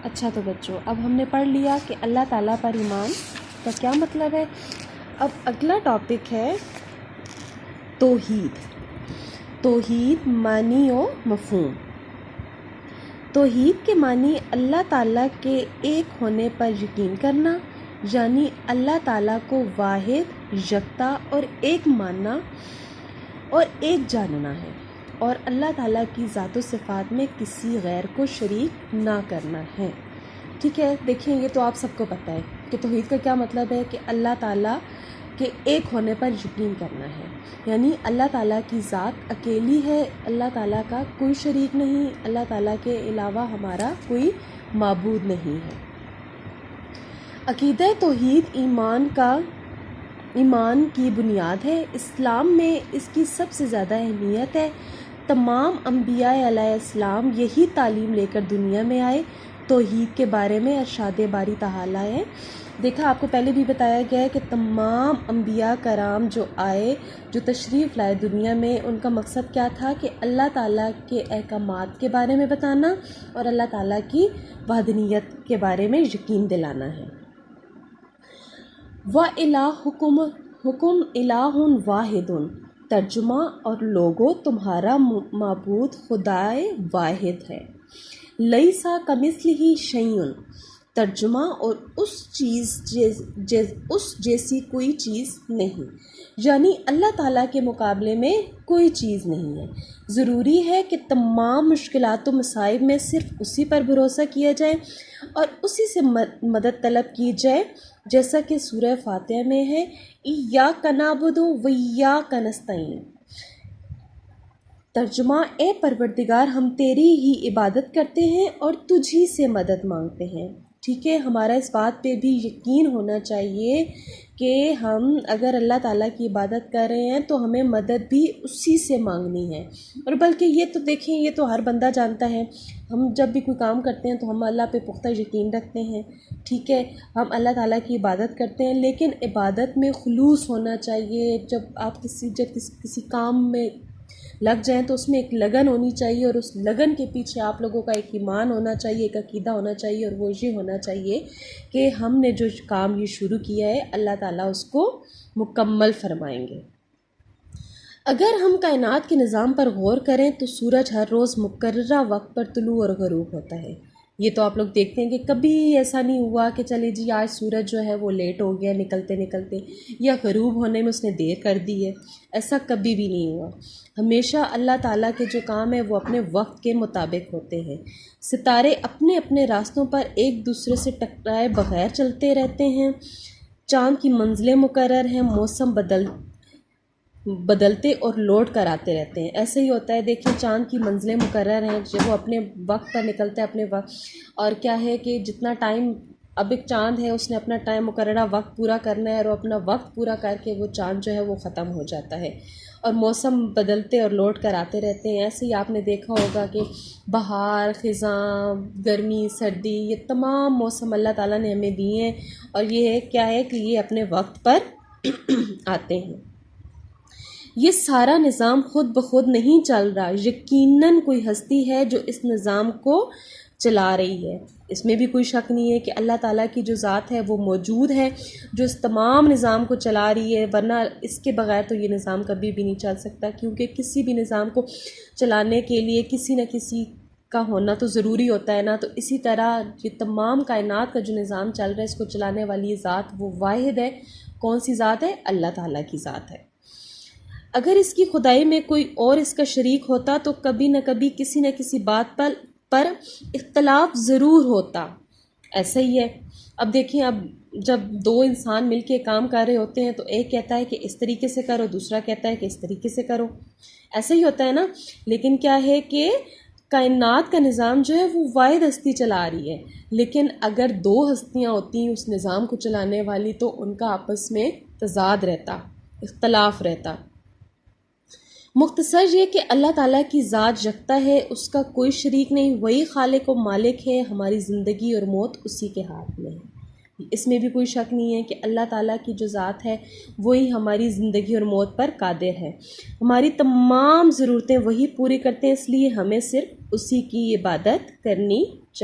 اچھا تو بچوں، اب ہم نے پڑھ لیا کہ اللہ تعالیٰ پر ایمان کا کیا مطلب ہے۔ اب اگلا ٹاپک ہے توحید۔ توحید معنی و مفہوم۔ توحید کے معنی اللہ تعالیٰ کے ایک ہونے پر یقین کرنا، یعنی اللہ تعالیٰ کو واحد، یکتا اور ایک ماننا اور ایک جاننا ہے، اور اللہ تعالیٰ کی ذات و صفات میں کسی غیر کو شریک نہ کرنا ہے۔ ٹھیک ہے، دیکھیں یہ تو آپ سب کو پتہ ہے کہ توحید کا کیا مطلب ہے کہ اللہ تعالیٰ کے ایک ہونے پر یقین کرنا ہے، یعنی اللہ تعالیٰ کی ذات اکیلی ہے، اللہ تعالیٰ کا کوئی شریک نہیں، اللہ تعالیٰ کے علاوہ ہمارا کوئی معبود نہیں ہے۔ عقیدہ توحید ایمان کی بنیاد ہے۔ اسلام میں اس کی سب سے زیادہ اہمیت ہے۔ تمام انبیاء علیہ السلام یہی تعلیم لے کر دنیا میں آئے۔ توحید کے بارے میں ارشاد باری تعالیٰ ہے، دیکھا آپ کو پہلے بھی بتایا گیا ہے کہ تمام انبیاء کرام جو آئے، جو تشریف لائے دنیا میں، ان کا مقصد کیا تھا کہ اللہ تعالیٰ کے احکامات کے بارے میں بتانا اور اللہ تعالیٰ کی وحدانیت کے بارے میں یقین دلانا ہے۔ وَإِلَٰهُكُمْ إِلَٰهٌ وَاحِدٌ، ترجمہ اور لوگو تمہارا معبود خدائے واحد ہے۔ لَيْسَ كَمِثْلِهِ شَيْءٌ، ترجمہ اور اس جیسی کوئی چیز نہیں، یعنی اللہ تعالیٰ کے مقابلے میں کوئی چیز نہیں ہے۔ ضروری ہے کہ تمام مشکلات و مصائب میں صرف اسی پر بھروسہ کیا جائے اور اسی سے مدد طلب کی جائے، جیسا کہ سورہ فاتحہ میں ہے، ایاک نعبد و ایاک نستعین۔ ترجمہ، اے پروردگار ہم تیری ہی عبادت کرتے ہیں اور تجھ ہی سے مدد مانگتے ہیں۔ ٹھیک ہے، ہمارا اس بات پہ بھی یقین ہونا چاہیے کہ ہم اگر اللہ تعالیٰ کی عبادت کر رہے ہیں تو ہمیں مدد بھی اسی سے مانگنی ہے، اور بلکہ یہ تو دیکھیں یہ تو ہر بندہ جانتا ہے، ہم جب بھی کوئی کام کرتے ہیں تو ہم اللہ پہ پختہ یقین رکھتے ہیں۔ ٹھیک ہے، ہم اللہ تعالیٰ کی عبادت کرتے ہیں، لیکن عبادت میں خلوص ہونا چاہیے۔ جب آپ کسی کام میں لگ جائیں تو اس میں ایک لگن ہونی چاہیے، اور اس لگن کے پیچھے آپ لوگوں کا ایک ایمان ہونا چاہیے، ایک عقیدہ ہونا چاہیے، اور وہ یہ ہونا چاہیے کہ ہم نے جو کام یہ شروع کیا ہے اللہ تعالیٰ اس کو مکمل فرمائیں گے۔ اگر ہم کائنات کے نظام پر غور کریں تو سورج ہر روز مقررہ وقت پر طلوع اور غروب ہوتا ہے۔ یہ تو آپ لوگ دیکھتے ہیں کہ کبھی ایسا نہیں ہوا کہ چلے جی آج سورج جو ہے وہ لیٹ ہو گیا نکلتے یا غروب ہونے میں اس نے دیر کر دی ہے، ایسا کبھی بھی نہیں ہوا۔ ہمیشہ اللہ تعالیٰ کے جو کام ہے وہ اپنے وقت کے مطابق ہوتے ہیں۔ ستارے اپنے اپنے راستوں پر ایک دوسرے سے ٹکرائے بغیر چلتے رہتے ہیں، چاند کی منزلیں مقرر ہیں، موسم بدلتے اور لوٹ کر آتے رہتے ہیں۔ ایسے ہی ہوتا ہے، دیکھیں چاند کی منزلیں مقرر ہیں، جب وہ اپنے وقت پر نکلتا ہے اپنے وقت، اور کیا ہے کہ جتنا ٹائم اب ایک چاند ہے اس نے اپنا ٹائم مقررہ وقت پورا کرنا ہے، اور وہ اپنا وقت پورا کر کے وہ چاند جو ہے وہ ختم ہو جاتا ہے، اور موسم بدلتے اور لوٹ کر آتے رہتے ہیں۔ ایسے ہی آپ نے دیکھا ہوگا کہ بہار، خزاں، گرمی، سردی، یہ تمام موسم اللہ تعالیٰ نے ہمیں دیے ہیں، اور یہ کیا ہے کہ یہ اپنے وقت پر آتے ہیں۔ یہ سارا نظام خود بخود نہیں چل رہا، یقیناً کوئی ہستی ہے جو اس نظام کو چلا رہی ہے۔ اس میں بھی کوئی شک نہیں ہے کہ اللہ تعالیٰ کی جو ذات ہے وہ موجود ہے، جو اس تمام نظام کو چلا رہی ہے، ورنہ اس کے بغیر تو یہ نظام کبھی بھی نہیں چل سکتا، کیونکہ کسی بھی نظام کو چلانے کے لیے کسی نہ کسی کا ہونا تو ضروری ہوتا ہے نا۔ تو اسی طرح یہ تمام کائنات کا جو نظام چل رہا ہے اس کو چلانے والی ذات وہ واحد ہے۔ کون سی ذات ہے؟ اللہ تعالیٰ کی ذات ہے۔ اگر اس کی خدائی میں کوئی اور اس کا شریک ہوتا تو کبھی نہ کبھی کسی نہ کسی بات پر اختلاف ضرور ہوتا۔ ایسا ہی ہے، اب دیکھیں اب جب دو انسان مل کے کام کر رہے ہوتے ہیں تو ایک کہتا ہے کہ اس طریقے سے کرو، دوسرا کہتا ہے کہ اس طریقے سے کرو، ایسا ہی ہوتا ہے نا۔ لیکن کیا ہے کہ کائنات کا نظام جو ہے وہ واحد ہستی چلا رہی ہے، لیکن اگر دو ہستیاں ہوتی ہیں اس نظام کو چلانے والی تو ان کا آپس میں تضاد رہتا، اختلاف رہتا۔ مختصر یہ کہ اللہ تعالیٰ کی ذات یکتا ہے، اس کا کوئی شریک نہیں، وہی خالق و مالک ہے، ہماری زندگی اور موت اسی کے ہاتھ میں ہے۔ اس میں بھی کوئی شک نہیں ہے کہ اللہ تعالیٰ کی جو ذات ہے وہی ہماری زندگی اور موت پر قادر ہے، ہماری تمام ضرورتیں وہی پوری کرتے ہیں، اس لیے ہمیں صرف اسی کی عبادت کرنی چاہیے۔